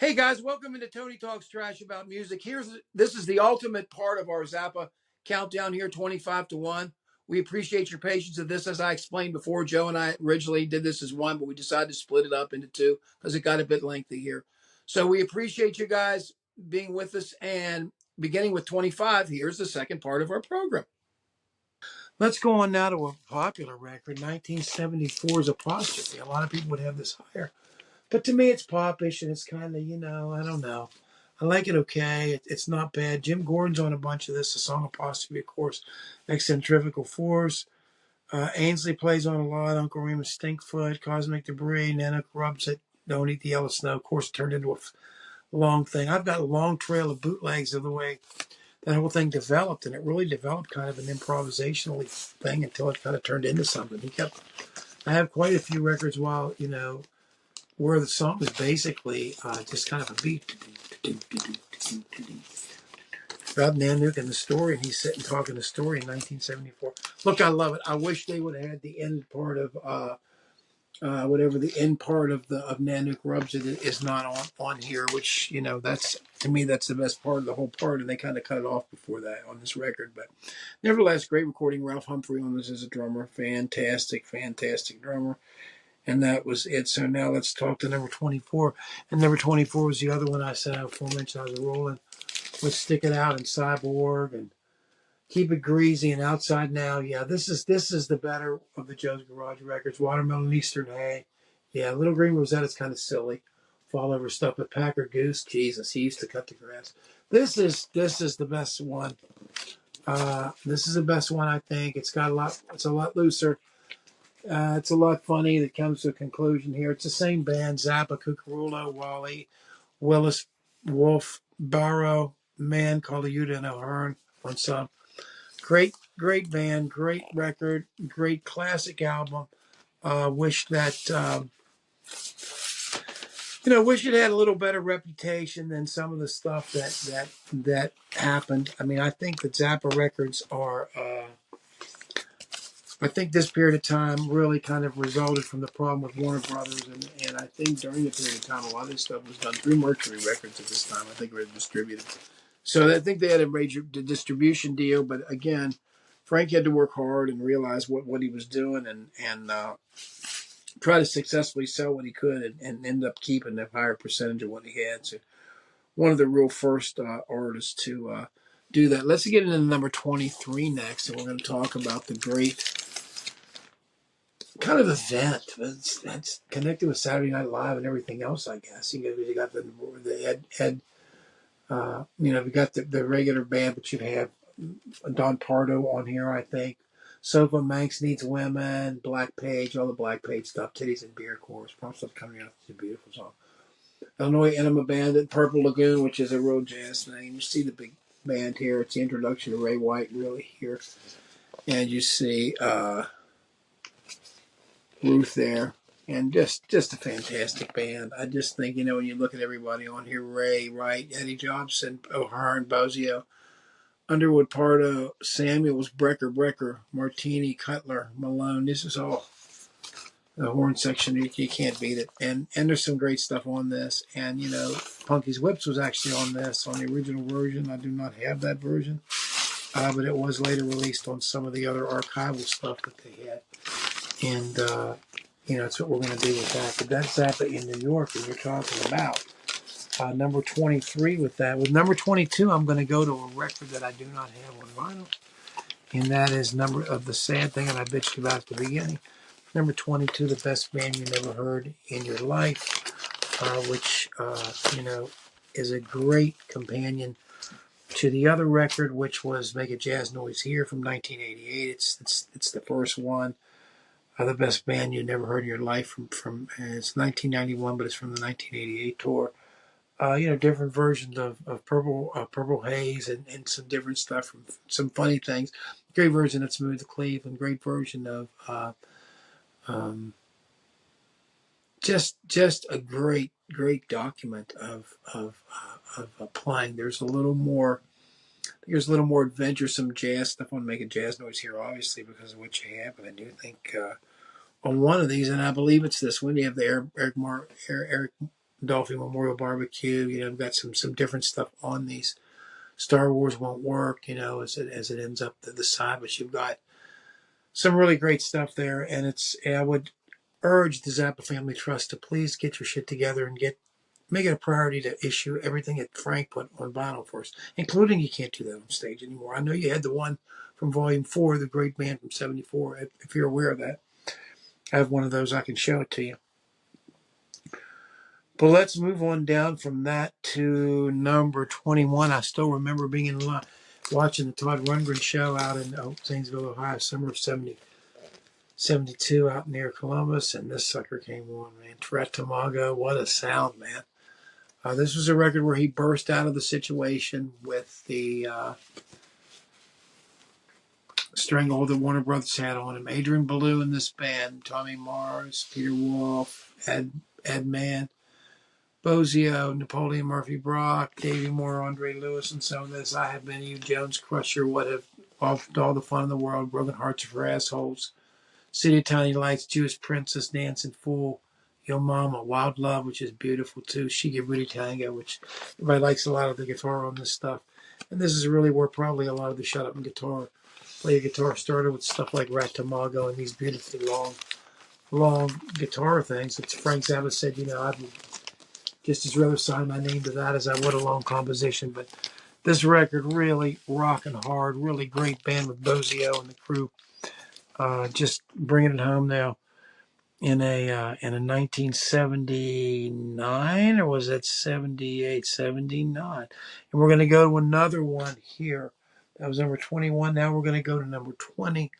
Hey guys, welcome into Tony Talks Trash About Music. This is the ultimate part of our Zappa countdown here, 25 to 1. We appreciate your patience of this. As I explained before, Joe and I originally did this as one, but we decided to split it up into two because it got a bit lengthy here. So we appreciate you guys being with us, and beginning with 25, here's the second part of our program. Let's go on now to a popular record, 1974's Apostrophe. A lot of people would have this higher. But to me, it's popish, and it's kind of, I don't know. I like it okay. It's not bad. Jim Gordon's on a bunch of this. The song Apostrophe, of course. Eccentrical Force. Ainsley plays on a lot. Uncle Remus Stinkfoot, Cosmic Debris, Nana Rubs It, Don't Eat the Yellow Snow. Of course, it turned into a long thing. I've got a long trail of bootlegs of the way that whole thing developed, and it really developed kind of an improvisational thing until it kind of turned into something. I have quite a few records while, where the song is basically just kind of a beat about Nanook and the story, and he's sitting talking the story in 1974. Look, I love it. I wish they would have had the end part of whatever the end part of Nanook Rubs It is not on here, which, that's, to me, that's the best part of the whole part, and they kind of cut it off before that on this record. But nevertheless, great recording. Ralph Humphrey on this as a drummer. Fantastic drummer. And that was it. So now let's talk to number 24. And number 24 was the other one I said aforementioned I was rolling with Stick It Out and Cyborg and Keep It Greasy and Outside Now. Yeah, this is the better of the Joe's Garage records. Watermelon Eastern Hay. Yeah, Little Green Rosetta's kind of silly. Fall Over Stuff with Packer Goose. Jesus, he used to cut the grass. This is the best one. This is the best one, I think. It's a lot looser. It's a lot funny that comes to a conclusion here. It's the same band: Zappa, Cucarulo, Wally, Willis, Wolf, Barrow, Man Called Yuta, and O'Hearn on some. Great band, great record, great classic album. Wish that wish it had a little better reputation than some of the stuff that happened. I mean, I think the Zappa records are. I think this period of time really kind of resulted from the problem with Warner Brothers, and I think during the period of time, a lot of this stuff was done through Mercury Records at this time. I think it was distributed. So I think they had a major distribution deal, but again, Frank had to work hard and realize what he was doing and try to successfully sell what he could and end up keeping a higher percentage of what he had. So one of the real first artists to do that. Let's get into number 23 next, and we're going to talk about the great kind of event that's connected with Saturday Night Live and everything else, I guess. You got the Ed you got the regular band, but you have Don Pardo on here, I think. Sofa Manx Needs Women, Black Page, all the Black Page stuff, Titties and Beer Chorus, pop stuff coming out. It's a beautiful song. Illinois Enema Bandit, Purple Lagoon, which is a real jazz name. You see the big band here. It's the introduction to Ray White, really, here. And you see Ruth there, and just a fantastic band. I just think, when you look at everybody on here, Ray, Wright, Eddie Jobson, O'Hearn, Bozio, Underwood, Pardo, Samuels, Brecker, Martini, Cutler, Malone. This is all the horn section. You can't beat it. And there's some great stuff on this. And, Punky's Whips was actually on this, on the original version. I do not have that version, but it was later released on some of the other archival stuff that they had. And, that's what we're going to do with that. But that's Zappa in New York that we're talking about. Number 23 with that. With number 22, I'm going to go to a record that I do not have on vinyl. And that is number of the sad thing that I bitched about at the beginning. Number 22, The Best Band You Never Heard in Your Life, which, is a great companion to the other record, which was Make a Jazz Noise Here from 1988. It's the first one. The Best Band You Never Heard in Your Life from it's 1991, but it's from the 1988 tour. Different versions of Purple Haze and some different stuff from some funny things. Great version of Smooth the Cleveland. Great version of just a great document of applying. There's a little more adventuresome jazz stuff on Make a Jazz Noise Here, obviously, because of what you have. But I do think on one of these, and I believe it's this one, you have the Eric Dolphin Memorial Barbecue. You know, I've got some different stuff on these. Star Wars won't work, you know, as it ends up the side, but you've got some really great stuff there. And I would urge the Zappa Family Trust to please get your shit together and make it a priority to issue everything that Frank put on vinyl for us, including you can't do that on stage anymore. I know you had the one from Volume 4, the great band from '74, if you're aware of that. I have one of those, I can show it to you. But let's move on down from that to number 21. I still remember being in line watching the Todd Rundgren show out in Zanesville, Ohio, summer of 72 out near Columbus, and this sucker came on, man. Tamago, what a sound, man. This was a record where he burst out of the situation with the stranglehold that Warner Brothers had on him. Adrian Belew in this band, Tommy Mars, Peter Wolf, Ed Mann, Bozio, Napoleon Murphy Brock, Davey Moore, Andre Lewis, and some of this. I Have Been You, Jones Crusher, What Have All the Fun in the World, Broken Hearts for Assholes, City of Tiny Lights, Jewish Princess, Dancing Fool, Yo Mama, Wild Love, which is beautiful too, Shige Booty Tango, which everybody likes a lot of the guitar on this stuff. And this is really where probably a lot of the shut up and play guitar started, with stuff like Rat Tamago and these beautifully long guitar things. It's Frank Zappa said, you know, I'd just as rather sign my name to that as I would a long composition. But this record really rocking hard, really great band with Bozio and the crew. Just bringing it home now in a 1979, or was it 78, 79? And we're going to go to another one here. That was number 21. Now we're going to go to number 20,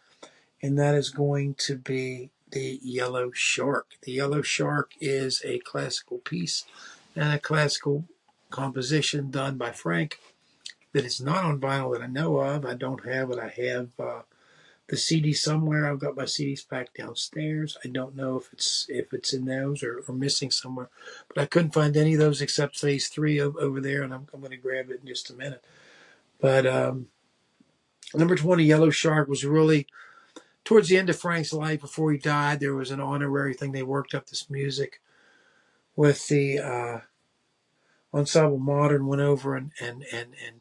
and that is going to be the Yellow Shark. The Yellow Shark is a classical piece and a classical composition done by Frank that is not on vinyl that I know of. I don't have it. I have the CD somewhere. I've got my CDs packed downstairs. I don't know if it's in those or missing somewhere, but I couldn't find any of those except Phase 3 over there, and I'm going to grab it in just a minute. But number 20, Yellow Shark, was really towards the end of Frank's life before he died. There was an honorary thing. They worked up this music with the Ensemble Modern, went over and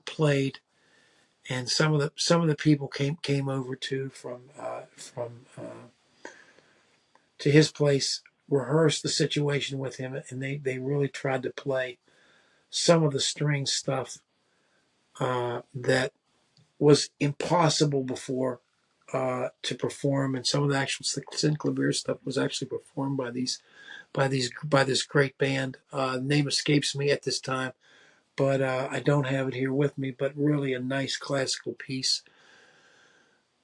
played, and some of the people came over too from to his place, rehearsed the situation with him, and they really tried to play some of the string stuff that was impossible before to perform, and some of the actual synclavier stuff was actually performed by this great band. Name escapes me at this time, but I don't have it here with me. But really a nice classical piece.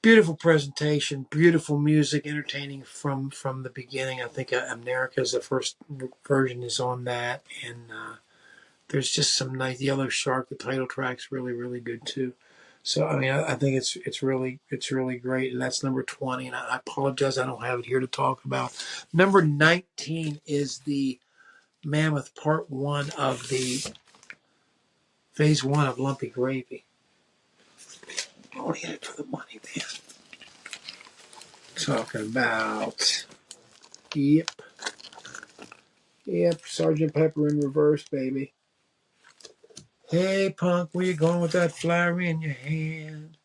Beautiful presentation, beautiful music, entertaining from the beginning. I think America's the first version is on that, and there's just some nice Yellow Shark. The title track's really, really good too. So I mean, I think it's really great, and that's number 20. And I apologize, I don't have it here to talk about. Number 19 is the Mammoth Part 1 of the Phase 1 of Lumpy Gravy. I'll hit it for the money, man. Talking about, yep, Sergeant Pepper in reverse, baby. Hey, punk, where you going with that flower in your hand?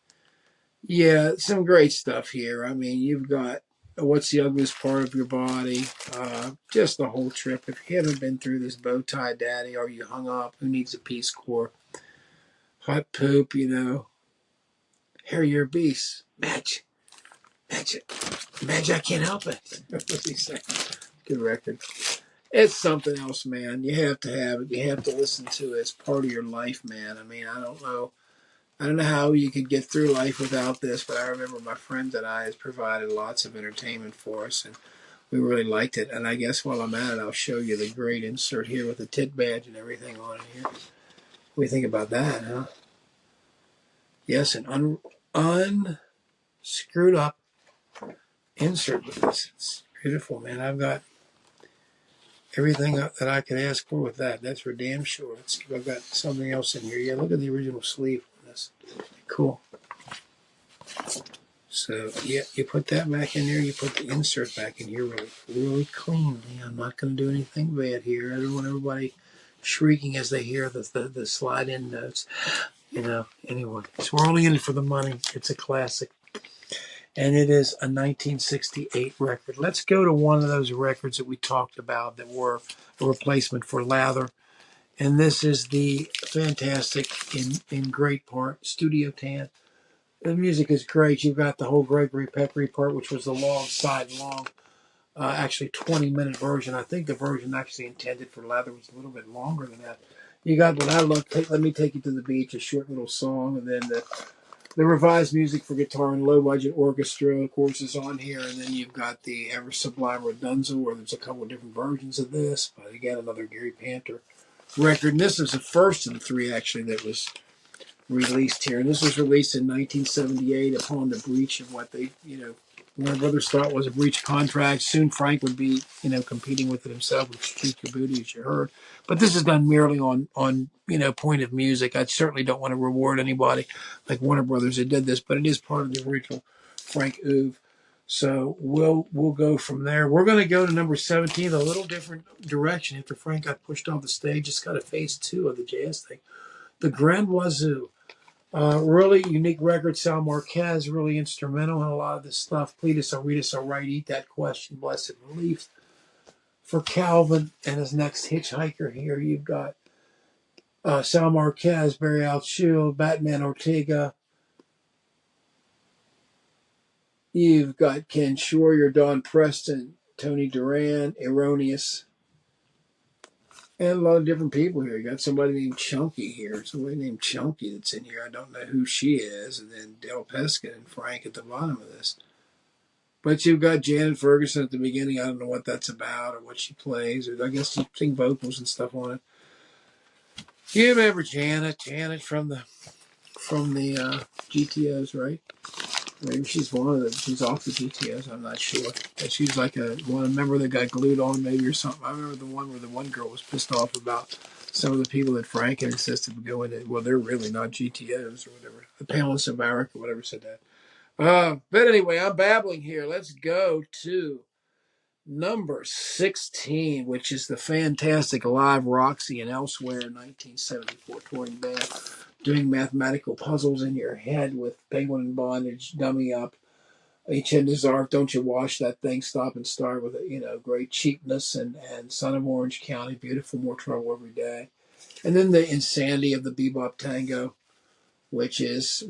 Yeah, some great stuff here. I mean, you've got What's the Ugliest Part of Your Body, just the whole trip. If you haven't been through this, Bow Tie Daddy, Are You Hung Up? Who Needs a Peace Corps? Hot Poop, you know. Harry, You're a Beast. Magic, I can't help it. What's he saying? Good record. It's something else, man. You have to have it. You have to listen to it. It's part of your life, man. I mean, I don't know how you could get through life without this, but I remember my friends and I has provided lots of entertainment for us, and we really liked it. And I guess while I'm at it, I'll show you the great insert here with the tit badge and everything on it here. What do you think about that, huh? Yes, an unscrewed up insert with this. It's beautiful, man. I've got everything that I could ask for with that. That's for damn sure. Let's see if I've got something else in here. Yeah, look at the original sleeve on this. Cool. So yeah, you put that back in there. You put the insert back in here really, really cleanly. I'm not going to do anything bad here. I don't want everybody shrieking as they hear the slide-in notes. Anyway, so we're only in it for the money. It's a classic, and it is a 1968 record. Let's go to one of those records that we talked about that were a replacement for Lather, and this is the fantastic, in great part, Studio Tan. The music is great. You've got the whole Gregory Peck part, which was the long, actually 20-minute version. I think the version actually intended for Lather was a little bit longer than that. You got When I Look, Let Me Take You to the Beach, a short little song, and then the revised music for guitar and low-budget orchestra, of course, is on here. And then you've got the Ever Sublime Redunzo, where there's a couple of different versions of this. But again, another Gary Panter record. And this is the first of the three, actually, that was released here. And this was released in 1978 upon the breach of what they, Warner Brothers thought was a breach of contract. Soon Frank would be, competing with it himself with Street Your Booty, as you heard. But this is done merely on point of music. I certainly don't want to reward anybody like Warner Brothers that did this, but it is part of the original Frank oeuvre. So we'll go from there. We're going to go to number 17, a little different direction. After Frank got pushed off the stage, it's got a phase 2 of the jazz thing. The Grand Wazoo. Really unique record. Sal Marquez, really instrumental in a lot of this stuff. Cletus Aretas Alright, Eat That Question, Blessed Relief. For Calvin and his next hitchhiker here, you've got Sal Marquez, Barry Altschul, Batman Ortega. You've got Ken Schroyer, Don Preston, Tony Duran, Erroneous. And a lot of different people here. You got somebody named Chunky here. Somebody named Chunky that's in here. I don't know who she is. And then Del Pesca and Frank at the bottom of this. But you've got Janet Ferguson at the beginning. I don't know what that's about or what she plays. Or I guess you sing vocals and stuff on it. You remember Janet from the GTOs, right? Maybe she's one of them. She's off the GTOs. I'm not sure. But she's like a member that got glued on, maybe, or something. I remember the one where the one girl was pissed off about some of the people that Frank had insisted would go into. Well, they're really not GTOs or whatever. The Panelists of Barrack or whatever said that. But anyway, I'm babbling here. Let's go to number 16, which is the fantastic live Roxy and Elsewhere 1974 touring band. Doing mathematical puzzles in your head with Penguin and Bondage, Dummy Up, Each End is Art, Don't You Wash That Thing, Stop and Start with great cheapness and Son of Orange County, Beautiful, More Trouble Every Day. And then the insanity of the Bebop Tango, which is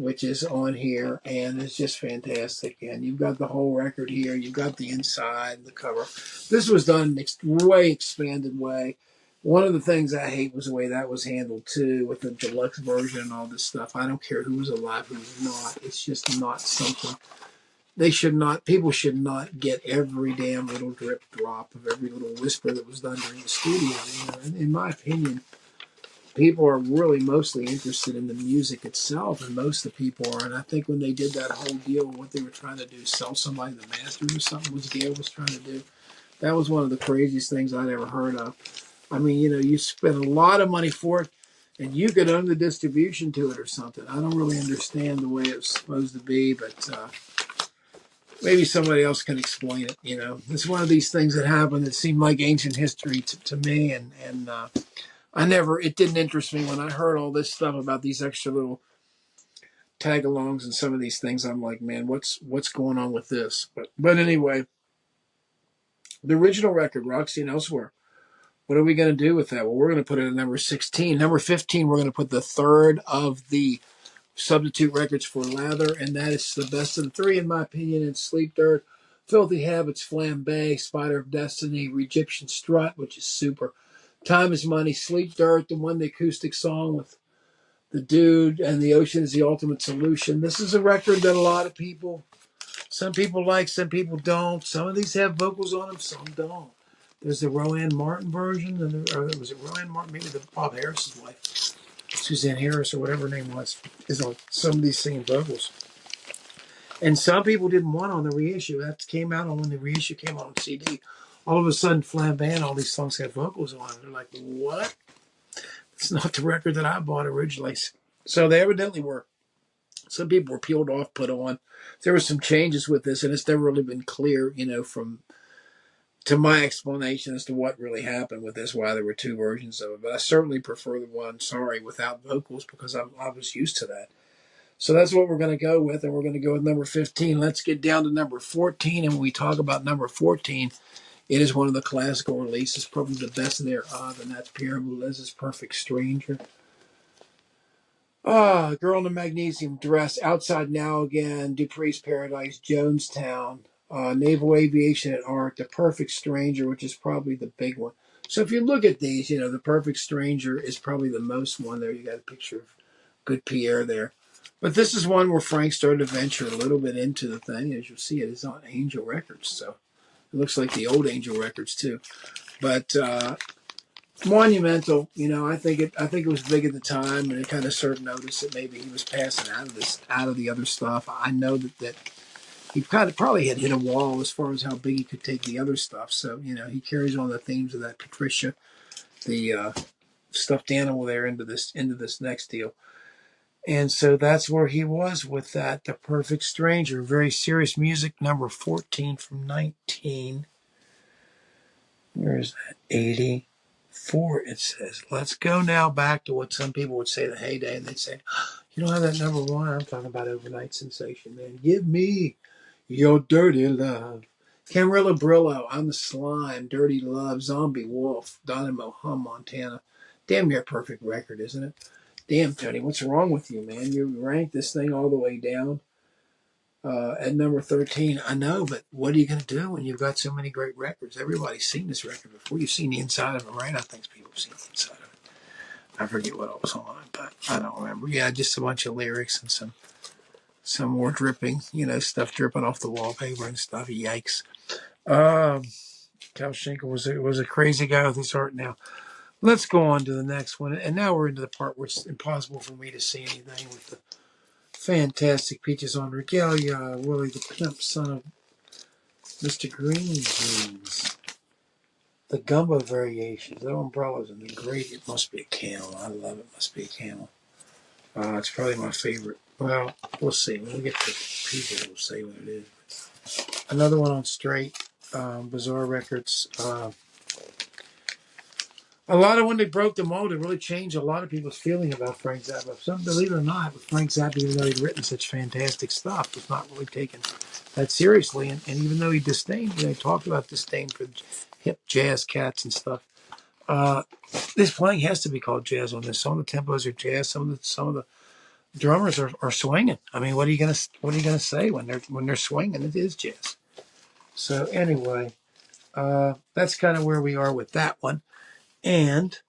on here, and it's just fantastic. And you've got the whole record here. You've got the inside, the cover. This was done way expanded way. One of the things I hate was the way that was handled, too, with the deluxe version and all this stuff. I don't care who was alive, who was not. It's just not something. People should not get every damn little drip drop of every little whisper that was done during the studio. In my opinion, people are really mostly interested in the music itself, and most of the people are. And I think when they did that whole deal, what they were trying to do, sell somebody the masters or something, was Gail was trying to do. That was one of the craziest things I'd ever heard of. I mean, you spend a lot of money for it, and you could own the distribution to it or something. I don't really understand the way it's supposed to be, but maybe somebody else can explain it. It's one of these things that happened that seemed like ancient history to me, and it didn't interest me when I heard all this stuff about these extra little tag-alongs and some of these things. I'm like, man, what's going on with this? But anyway, the original record, Roxy and Elsewhere. What are we going to do with that? Well, we're going to put it at number 16. Number 15, we're going to put the third of the substitute records for Lather, and that is the best of the three, in my opinion. It's Sleep Dirt, Filthy Habits, Flambe, Spider of Destiny, Egyptian Strut, which is super. Time is Money, Sleep Dirt, the acoustic song with the dude, and The Ocean is the Ultimate Solution. This is a record that a lot of some people like, some people don't. Some of these have vocals on them, some don't. There's the Roanne Martin version, or was it Roanne Martin? Maybe the Bob Harris's wife, Suzanne Harris, or whatever her name was, is on some of these singing vocals. And some people didn't want on the reissue. That came out when the reissue came out on CD. All of a sudden, Flambe, all these songs had vocals on them. They're like, what? It's not the record that I bought originally. So they evidently were Some people were peeled off, put on. There were some changes with this, and it's never really been clear, from to my explanation as to what really happened with this, why there were two versions of it. But I certainly prefer the one, sorry, without vocals, because I was used to that. So that's what we're going to go with, and we're going to go with number 15. Let's get down to number 14, and when we talk about number 14, it is one of the classical releases, probably the best thereof, and that's Pierre Boulez's Perfect Stranger. Girl in the Magnesium Dress, Outside Now Again, Dupree's Paradise, Jonestown, Naval Aviation and Art, The Perfect Stranger, which is probably the big one. So if you look at these, The Perfect Stranger is probably the most one there. You got a picture of good Pierre there. But this is one where Frank started to venture a little bit into the thing. As you'll see, it is on Angel Records. So it looks like the old Angel Records too. But monumental, I think it was big at the time, and it kind of served notice that maybe he was passing out of the other stuff. I know that he kind of probably had hit a wall as far as how big he could take the other stuff. So he carries on the themes of that Patricia, the stuffed animal there into this next deal. And so that's where he was with that, The Perfect Stranger. Very serious music, number 14 from 19. Where is that? 84, it says. Let's go now back to what some people would say the heyday, and they'd say, you don't have that number one. I'm talking about overnight sensation, man. Give me your dirty love. Camarillo Brillo, I'm the Slime, Dirty Love, Zombie Wolf, Dynamo Hum, Montana. Damn near perfect record, isn't it? Damn, Tony, what's wrong with you, man? You ranked this thing all the way down at number 13. I know, but what are you going to do when you've got so many great records? Everybody's seen this record before. You've seen the inside of it, right? I think people have seen the inside of it. I forget what else on it, but I don't remember. Yeah, just a bunch of lyrics and some more dripping, stuff dripping off the wallpaper and stuff. Yikes. Cal Schenker was a crazy guy with his art. Now, let's go on to the next one. And now we're into the part where it's impossible for me to see anything with the fantastic Peaches on Regalia, Willie the Pimp, son of Mr. Green Jeans, the Gumbo Variations, the Umbrellas, and the Great. It Must Be a Camel. I love It Must Be a Camel. It's probably my favorite. Well, we'll see. When we get to Peaches, we'll say what it is. Another one on Straight, Bizarre Records. A lot of when they broke the mold, it really changed a lot of people's feeling about Frank Zappa. Some, believe it or not, with Frank Zappa, even though he'd written such fantastic stuff, was not really taken that seriously. And even though he disdained, he talked about disdain for hip jazz cats and stuff. This playing has to be called jazz on this. Some of the tempos are jazz. Some of the drummers are swinging. I mean, what are you gonna say when they're swinging? It is jazz. So anyway, that's kind of where we are with that one. And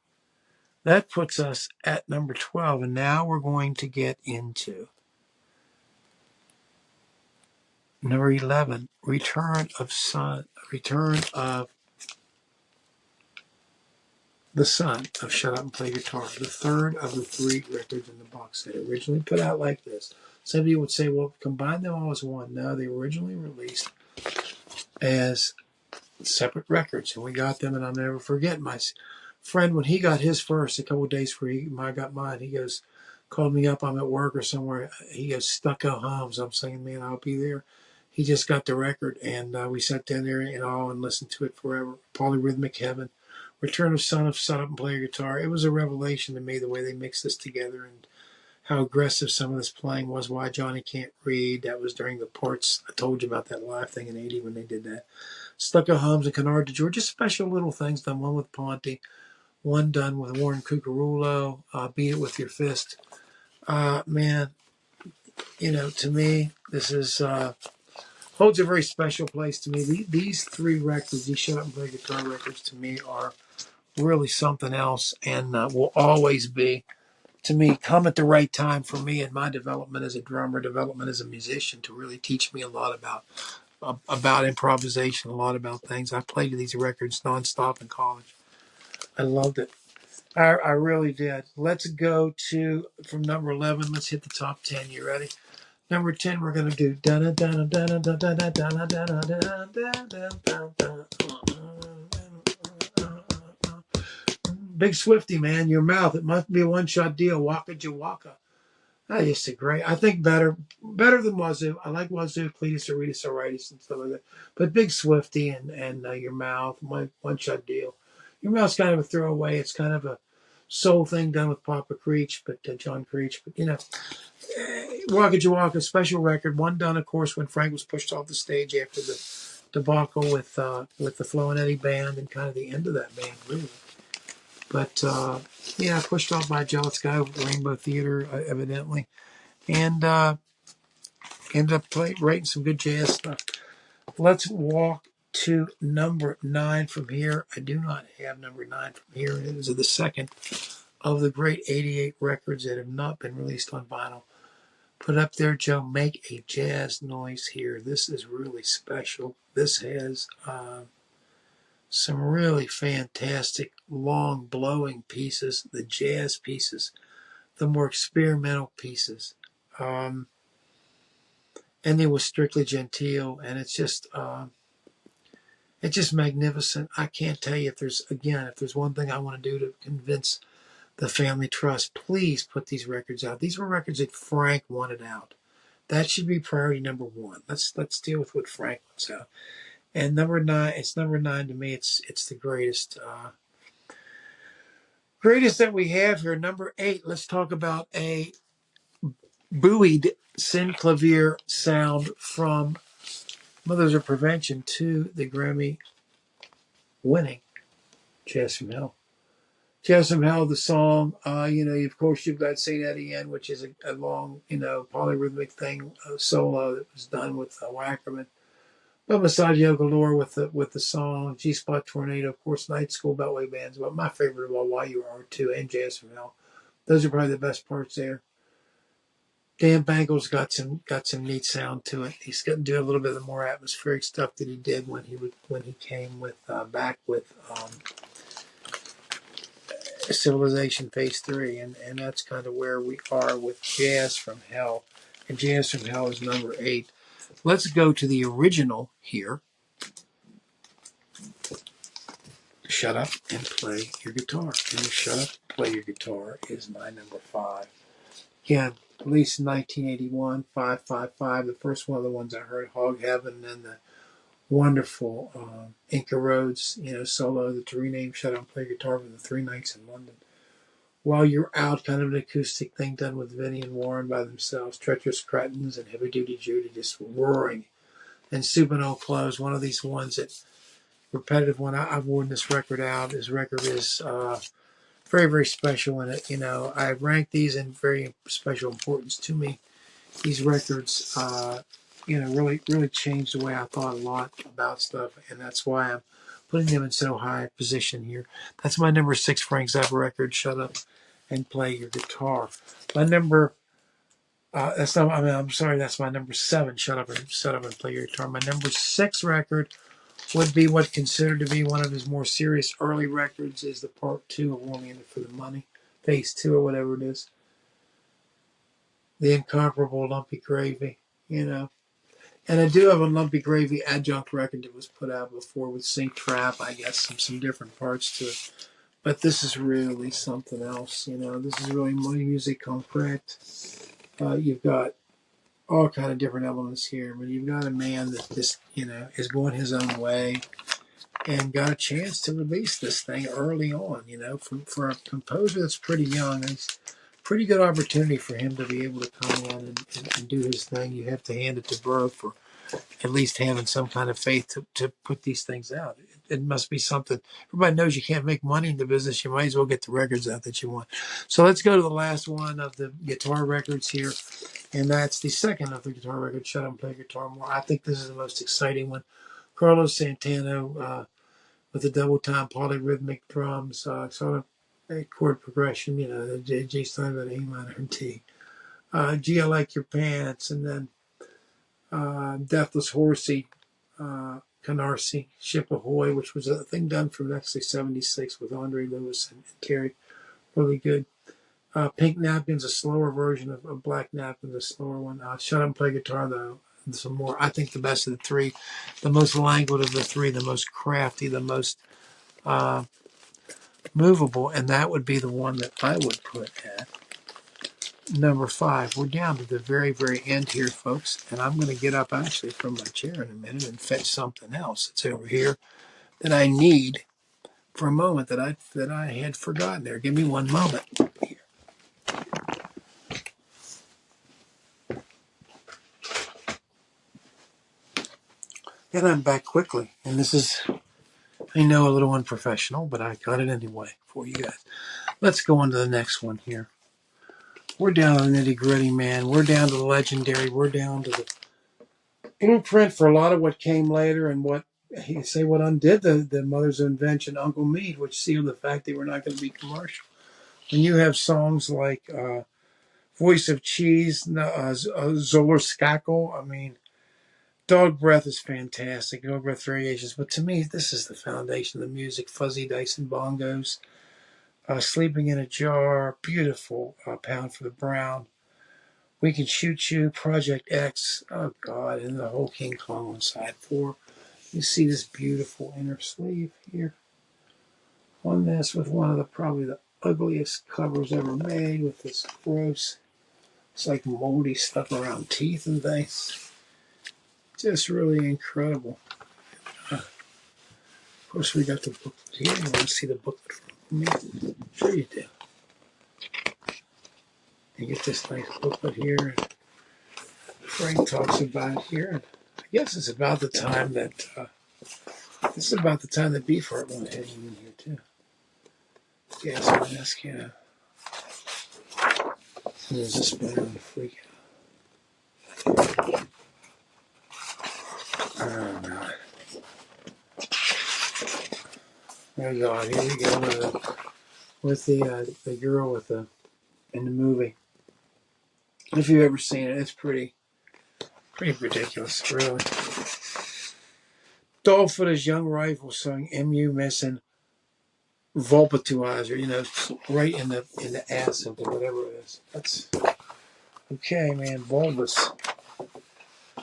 that puts us at number 12. And now we're going to get into number 11, Return of the Son of Shut Up and Play Guitar. The third of the three records in the box set. Originally put out like this. Some people would say, well, combine them all as one. No, they were originally released as separate records. And we got them, and I'll never forget my friend, when he got his first, a couple of days before I got mine, he goes, called me up, I'm at work or somewhere. He goes, Stucco Hums. I'm saying, man, I'll be there. He just got the record, and we sat down there and listened to it forever. Polyrhythmic Heaven, Return of Son of Shut Up and Play Guitar. It was a revelation to me the way they mixed this together and how aggressive some of this playing was. Why Johnny Can't Read. That was during the parts. I told you about that live thing in 80 when they did that. Stucco Hums and Canard de Jour, just special little things done. One with Ponte, one done with Warren Cucurullo, Beat It With Your Fist. Man, to me, this is holds a very special place to me. These three records, these Shut Up and Play Guitar records, to me are really something else, and will always be, to me, come at the right time for me in my development as a drummer, development as a musician, to really teach me a lot about improvisation, a lot about things. I played these records nonstop in college. I loved it. I really did. Let's go to, from number 11, let's hit the top 10. You ready? Number 10, we're going to do Big Swifty Man, Your Mouth. It must be a one-shot deal. Waka Jawaka. I just agree. I think better than Wazoo. I like Wazoo, Cletus, Aretus, Aritis, and stuff like that. But Big Swifty and Your Mouth, one shot deal. Your Mouth's kind of a throwaway. It's kind of a soul thing done with Papa Creech, but John Creech. But Waka Jawaka, special record. One done, of course, when Frank was pushed off the stage after the debacle with the Flo and Eddie band and kind of the end of that band, really. But yeah, pushed off by a jealous guy with Rainbow Theater, evidently, and ended up writing some good jazz stuff. Let's walk to number 9 from here. I do not have number 9 from here. It is the second of the great 88 records that have not been released on vinyl. Put up there, Joe. Make a jazz noise here. This is really special. This has some really fantastic long blowing pieces, the jazz pieces, the more experimental pieces. And it was Strictly Gentile, and it's just magnificent. I can't tell you if there's one thing I want to do to convince the Family Trust, please put these records out. These were records that Frank wanted out. That should be priority number 1. Let's deal with what Frank wants out. And number 9, it's number 9 to me. It's the greatest that we have here. Number 8. Let's talk about a buoyed synclavier sound from Mothers of Prevention to the Grammy winning Jazz from Hell. Jazz from Hell, the song, of course, you've got St. Etienne, which is a long, polyrhythmic thing, solo that was done with Wackerman. But Massaggio Galore with the song, G-Spot Tornado, of course, Night School, Beltway Bands. But my favorite of all, Why You Are Too, and Jazz from Hell. Those are probably the best parts there. Dan Bangle's got some neat sound to it. He's got to do a little bit of the more atmospheric stuff that he did when he came back with Civilization Phase 3, and that's kind of where we are with Jazz from Hell. And Jazz from Hell is number 8. Let's go to the original here. Shut Up and Play Your Guitar. And Shut Up and Play Your Guitar is my number 5. Again, released in 1981, 555. The first one of the ones I heard, Hog Heaven, and the wonderful Inca Roads, solo that to rename Shut Up and Play Guitar for the 3 nights in London. While You're Out, kind of an acoustic thing done with Vinnie and Warren by themselves. Treacherous Cretins and Heavy Duty Judy just roaring. And Supino Close, one of these ones that repetitive one. I've worn this record out. This record is very, very special in it. I rank these in very special importance to me. These records, really, really changed the way I thought a lot about stuff, and that's why I'm putting them in so high a position here. That's my number 6 Frank Zappa record, Shut Up and Play Your Guitar. My number, that's my number 7, Shut Up and Play Your Guitar. My number 6 record would be what considered to be one of his more serious early records, is the part 2 of Only In It For The Money, Phase 2 or whatever it is. The incomparable Lumpy Gravy, And I do have a Lumpy Gravy adjunct record that was put out before with Sync Trap, I guess, some different parts to it. But this is really something else, This is really Money Music Concrete. You've got all kind of different elements here, but you've got a man that just, is going his own way and got a chance to release this thing early on, for a composer that's pretty young. It's a pretty good opportunity for him to be able to come in and do his thing. You have to hand it to Burroughs for at least having some kind of faith to put these things out. It must be something. Everybody knows you can't make money in the business. You might as well get the records out that you want. So let's go to the last one of the guitar records here. And that's the second of the guitar record, Shut Up and Play Guitar More. I think this is the most exciting one. Carlos Santana with the double time polyrhythmic drums, sort of a chord progression, the G star, A minor, and T. Gee, I Like Your Pants, and then Deathless Horsey, Canarsie, Ship Ahoy, which was a thing done from actually 76 with Andre Lewis and Terry. Really good. Pink Napkins, a slower version of Black Napkins, a slower one. Shut Up and Play Guitar, though. Some more. I think the best of the 3, the most languid of the 3, the most crafty, the most movable, and that would be the one that I would put at number 5. We're down to the very, very end here, folks. And I'm going to get up actually from my chair in a minute and fetch something else that's over here that I need for a moment that I had forgotten there. Give me one moment. And I'm back quickly. And this is, I know, a little unprofessional, but I got it anyway for you guys. Let's go on to the next one here. We're down to the nitty gritty, man. We're down to the legendary. We're down to the blueprint for a lot of what came later and what what undid the mother's invention, Uncle Meade, which sealed the fact they were not going to be commercial. When you have songs like Voice of Cheese, Zoller Skackle, I mean, Dog Breath is fantastic, Dog Breath Variations, but to me, this is the foundation of the music. Fuzzy Dice and Bongos, Sleeping in a Jar, beautiful, Pound for the Brown, We Can Shoot You, Project X, oh God, and the whole King Kong on side 4. You see this beautiful inner sleeve here on this with one of the probably the ugliest covers ever made with this gross, it's like moldy stuff around teeth and things. Just really incredible. Of course, we got the booklet here. You want to see the booklet from me? Sure you do. You get this nice booklet here. And Frank talks about it here. And I guess it's about the time that this is about the time that Beefheart went ahead in here too. Gas mask, yeah. And there's a spinner on the freak out. Oh God. Oh God, here we go with the girl with the in the movie. If you've ever seen it, it's pretty ridiculous, really. Dolph with his young rifle sung "MU Missing Vulpituizer," right in the ass of it, whatever it is. That's okay, man. Bulbous.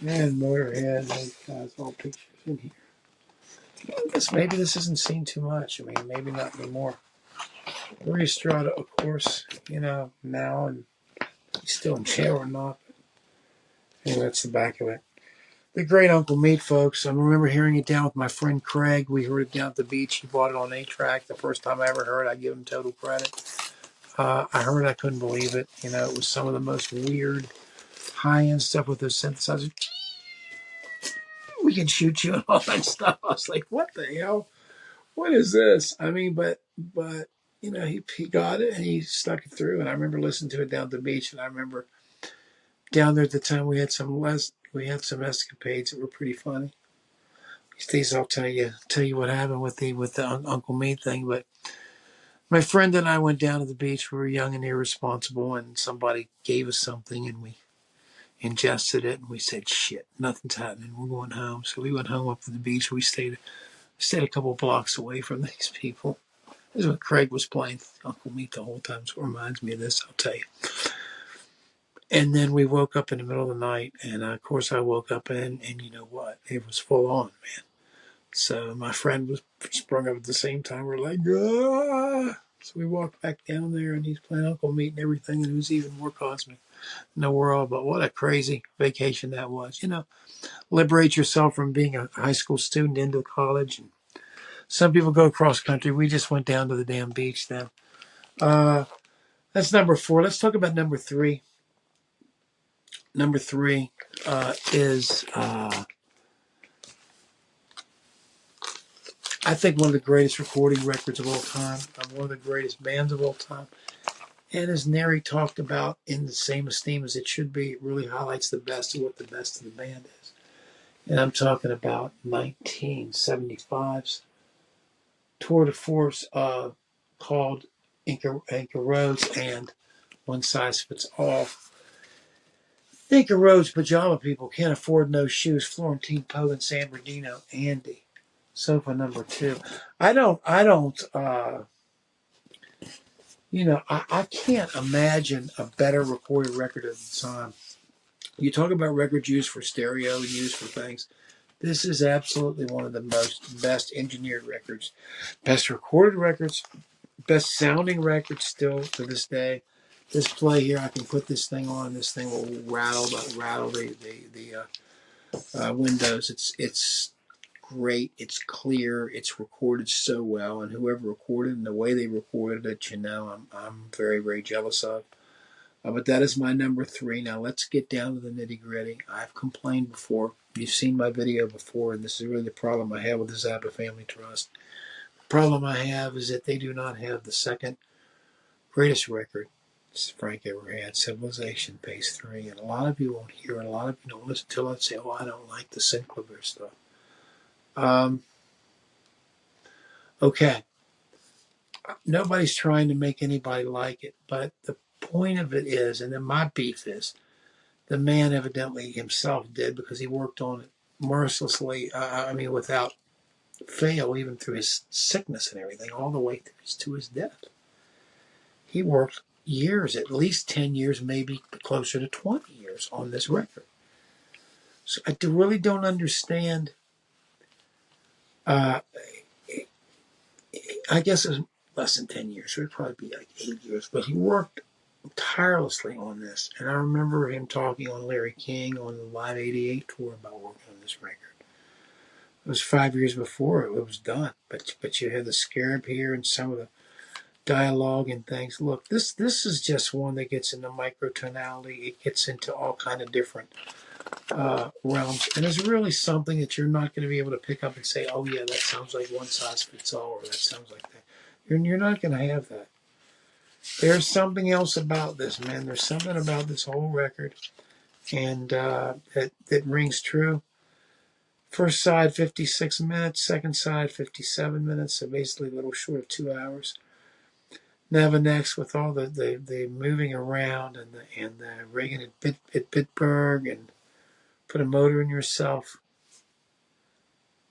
Man, Motorhead, those guys, all pictures in here. I guess maybe this isn't seen too much. I mean, maybe not anymore. Maria Strada, of course, now, and he's still in jail or not. Anyway, that's the back of it. The Great Uncle Meat, folks. I remember hearing it down with my friend Craig. We heard it down at the beach. He bought it on 8-track. The first time I ever heard it, I give him total credit. I heard it, I couldn't believe it. It was some of the most weird, high-end stuff with those synthesizers. We Can Shoot You and all that stuff. I was like, what the hell? What is this? I mean, but he got it and he stuck it through. And I remember listening to it down at the beach. And I remember down there at the time we had some escapades that were pretty funny. These days I'll tell you what happened with the Uncle Meat thing. But my friend and I went down to the beach. We were young and irresponsible, and somebody gave us something, and we ingested it, and we said, "Shit, nothing's happening. We're going home." So we went home up to the beach. We stayed a couple blocks away from these people. This is when Craig was playing Uncle Meat the whole time, so it reminds me of this, I'll tell you. And then we woke up in the middle of the night, and of course I woke up and you know what? It was full on, man. So my friend was sprung up at the same time. We're like, ah! So we walked back down there, and he's playing Uncle Meat and everything, and it was even more cosmic in the world. But what a crazy vacation that was. Liberate yourself from being a high school student into college. And some people go cross country. We just went down to the damn beach then. That's number 4. Let's talk about number 3. Number 3 is, I think, one of the greatest recording records of all time. One of the greatest bands of all time. And as Neri talked about, in the same esteem as it should be, it really highlights the best of what the best of the band is. And I'm talking about 1975's tour de force called Inca Roads and One Size Fits All. Inca Roads pajama people can't afford no shoes. Florentine Poe and San Bernardino, Andy. Sofa number 2. I can't imagine a better recorded record of the time. You talk about records used for stereo, used for things. This is absolutely one of the best engineered records, best recorded records, best sounding records still to this day. this play here, I can put this thing on. This thing will rattle the windows. It's great. It's clear. It's recorded so well, and whoever recorded and the way they recorded it, I'm very, very jealous of. But that is my number 3. Now let's get down to the nitty gritty. I've complained before. You've seen my video before, and this is really the problem I have with the Zappa Family Trust. The problem I have is that they do not have the second greatest record Frank ever had, Civilization, Phase 3. And a lot of you won't hear it. A lot of you don't listen to it and say, oh, I don't like the Sinclair stuff. Okay. Nobody's trying to make anybody like it, but the point of it is, and then my beef is, the man evidently himself did because he worked on it mercilessly, without fail, even through his sickness and everything, all the way to his death. He worked years, at least 10 years, maybe closer to 20 years on this record. So I really don't understand. I guess it was less than 10 years, so it'd probably be like 8 years, but he worked tirelessly on this. And I remember him talking on Larry King on the Live 88 tour about working on this record. It was 5 years before it was done, but you had the scarab here and some of the dialogue and things. Look, this is just one that gets into microtonality. It gets into all kind of different realms, and it's really something that you're not going to be able to pick up and say, oh yeah, that sounds like one size fits all, or that sounds like that. You're not going to have that. There's something else about this, man. There's something about this whole record, and that rings true. First side, 56 minutes. Second side, 57 minutes. So basically a little short of 2 hours. Neva next with all the moving around and the Reagan at Pittsburgh and put a motor in yourself.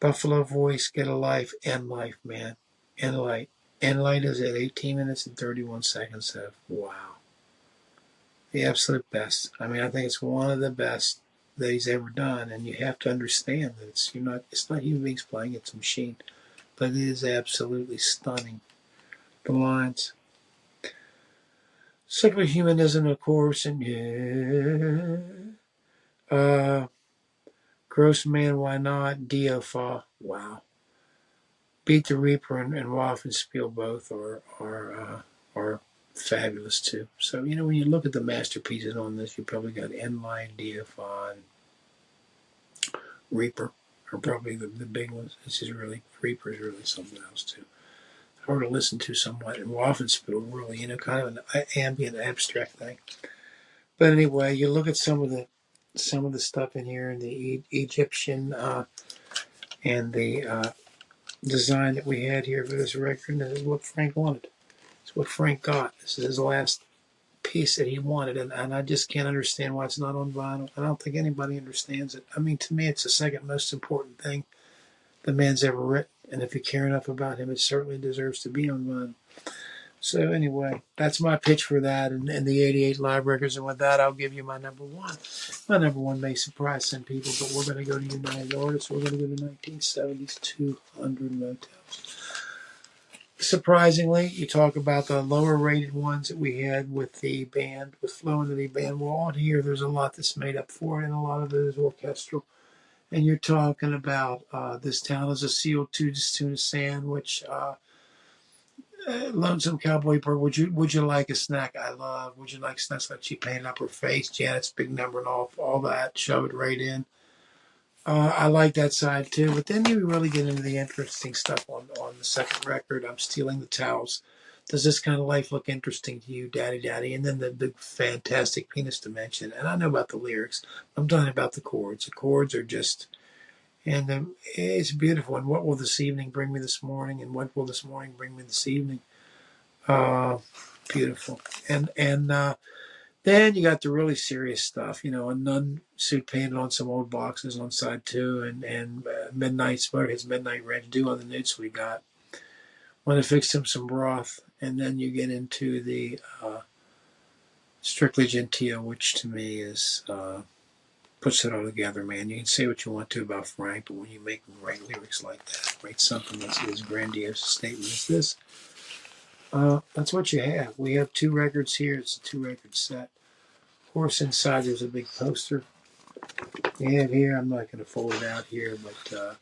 Buffalo Voice, Get a Life, End Life, man. End Light. End Light is at 18 minutes and 31 seconds of wow. The absolute best. I think it's one of the best that he's ever done, and you have to understand that it's not human beings playing, it's a machine. But it is absolutely stunning. The lines. Secular humanism, of course, and Gross Man, Why Not? Diofa, wow. Beat the Reaper and Waffenspiel both are fabulous too. So, when you look at the masterpieces on this, you probably got Endline, Diofa, and Reaper are probably the big ones. Reaper is really something else too. Hard to listen to somewhat, and Waffenspiel really, kind of an ambient, abstract thing. But anyway, you look at some of the stuff in here, and the Egyptian and the design that we had here for this record, and this is what Frank wanted. It's what Frank got. This is his last piece that he wanted, and I just can't understand why it's not on vinyl. I don't think anybody understands it. To me, it's the second most important thing the man's ever written, and if you care enough about him, it certainly deserves to be on vinyl. So anyway, that's my pitch for that and the 88 live records, and with that, I'll give you my number 1. My number 1 may surprise some people, but we're going to go to United Artists. We're going to go to 1970s 200 Motels. Surprisingly, you talk about the lower rated ones that we had with the band, with Flow and the band. Well, on here, there's a lot that's made up for it, and a lot of it is orchestral. And you're talking about This Town is a Seal, Two Tuna Sandwich, Lonesome Cowboy Bird, would you like a snack? I love. Would you like snacks like she painted up her face? Janet's big number and all that. Shove it right in. I like that side too. But then you really get into the interesting stuff on the second record. I'm Stealing the Towels. Does this kind of life look interesting to you, Daddy, Daddy? And then the big fantastic penis dimension. And I know about the lyrics. I'm talking about the chords. The chords are just, and it's beautiful. And what will this evening bring me this morning? And what will this morning bring me this evening? Beautiful. And then you got the really serious stuff, a nun suit painted on some old boxes on side 2, and Midnight Smoke, his Midnight Ranch Dew on the nudes we got. Want to fix him some broth, and then you get into the Strictly Gentile, which to me is puts it all together, man. You can say what you want to about Frank, but when you make write lyrics like that, write something that's as grandiose a statement as this, That's what you have. We have 2 records here. It's a 2-record set. Of course, inside there's a big poster. You have here, I'm not going to fold it out here, but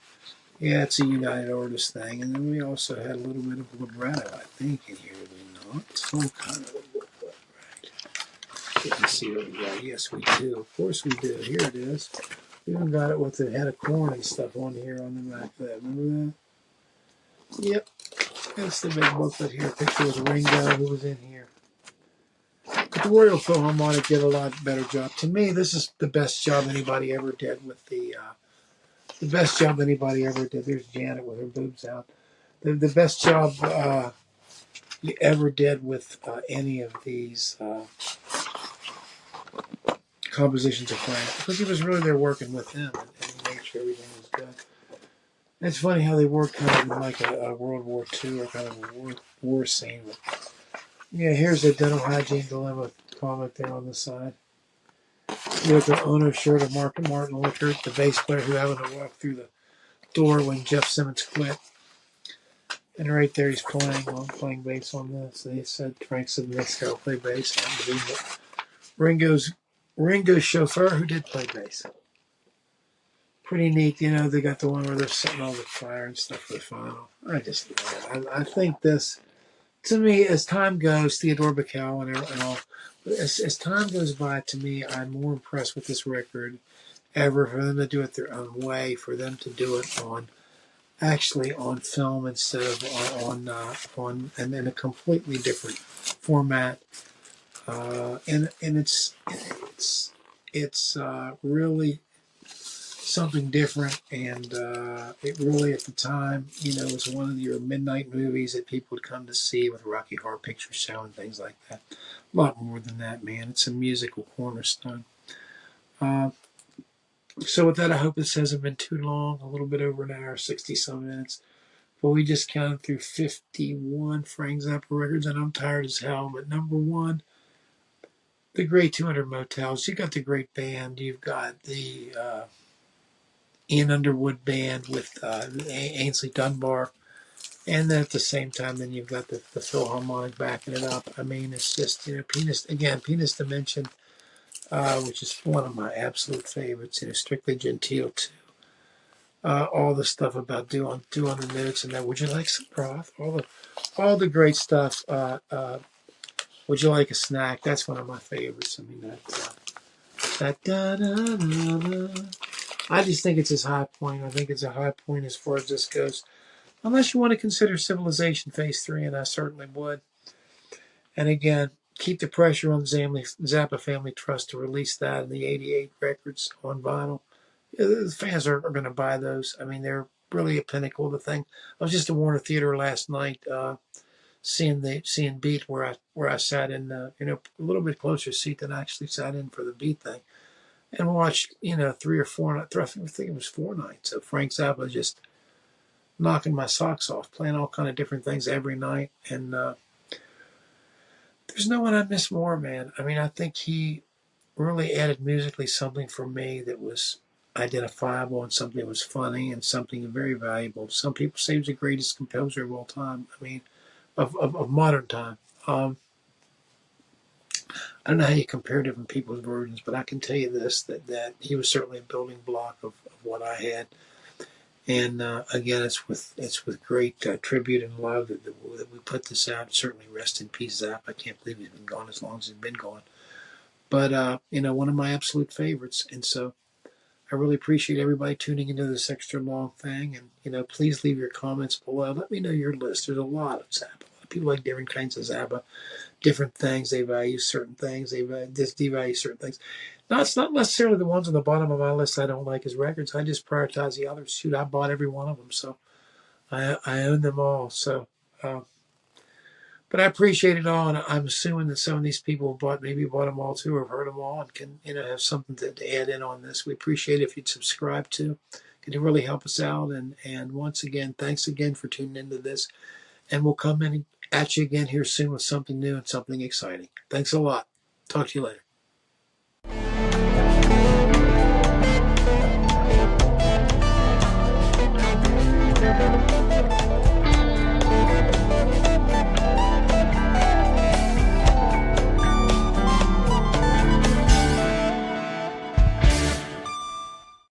yeah, it's a United Artists thing. And then we also had a little bit of libretto, I think, in here. Do we not? Some kind of a booklet, right? Let me see what we got. Yes, we do. Of course we do. Here it is. We even got it with the head of corn and stuff on here on the back of that. Remember that? Yep. That's the big booklet here. Picture of Ringo, who was in here. But the Royal Philharmonic did a lot better job. To me, this is the best job anybody ever did with the best job anybody ever did. There's Janet with her boobs out. The best job you ever did with any of these compositions of Frank, because he was really there working with him and made sure everything was good. It's funny how they work kind of in like a World War II or kind of a war scene. But yeah, here's a dental hygiene dilemma comic there on the side. You look at owner's shirt of Martin Luther, the bass player who happened to walk through the door when Jeff Simmons quit. And right there he's playing bass on this. They said, Frank said, this guy will play bass. Ringo's chauffeur who did play bass. Pretty neat, you know, they got the one where they're setting all the fire and stuff for the final. I just love it. I think this, to me, as time goes, Theodore Bacall and all, but as time goes by, to me, I'm more impressed with this record ever, for them to do it their own way, for them to do it on film instead of on and in a completely different format, and it's really something different, and it really at the time, you know, was one of your midnight movies that people would come to see with Rocky Horror Picture Show and things like that. A lot more than that, man. It's a musical cornerstone. So with that, I hope this hasn't been too long, a little bit over an hour, 60-some minutes. But we just counted through 51 Frank Zappa records, and I'm tired as hell. But number one, the great 200 Motels. You got the great band. You've got the Ian Underwood band with Ainsley Dunbar. And then at the same time, then you've got the Philharmonic backing it up. I mean, it's just, you know, Penis Dimension, which is one of my absolute favorites. You know, Strictly Gentile too. All the stuff about doing the notes and that. Would you like some broth? All the great stuff. Would you like a snack? That's one of my favorites. I mean that da da da da. I just think it's his high point. I think it's a high point as far as this goes. Unless you want to consider Civilization Phase 3, and I certainly would. And again, keep the pressure on Zappa Family Trust to release that in the 88 records on vinyl. The fans are going to buy those. I mean, they're really a pinnacle of the thing. I was just at Warner Theater last night, seeing Beat, where I sat in, you know, a little bit closer seat than I actually sat in for the Beat thing, and watched, you know, 3 or 4. I think it was 4 nights of Frank Zappa just knocking my socks off, playing all kind of different things every night, and there's no one I miss more, man. I mean, I think he really added musically something for me that was identifiable and something that was funny and something very valuable. Some people say he's the greatest composer of all time. I mean, of modern time. I don't know how you compare different people's versions, but I can tell you this, that he was certainly a building block of what I had. And again, it's with great tribute and love that we put this out. Certainly rest in peace, Zap. I can't believe he's been gone as long as he's been gone. But, you know, one of my absolute favorites. And so I really appreciate everybody tuning into this extra long thing. And, you know, please leave your comments below. Let me know your list. There's a lot of Zappa. A lot of people like different kinds of Zappa, different things. They value certain things. They devalue certain things. No, it's not necessarily the ones on the bottom of my list I don't like his records. I just prioritize the others. Shoot, I bought every one of them. So I own them all. So, but I appreciate it all, and I'm assuming that some of these people maybe bought them all too, or have heard them all, and can, you know, have something to add in on this. We appreciate it if you'd subscribe to. It can really help us out. And once again, thanks again for tuning into this. And we'll come in at you again here soon with something new and something exciting. Thanks a lot. Talk to you later.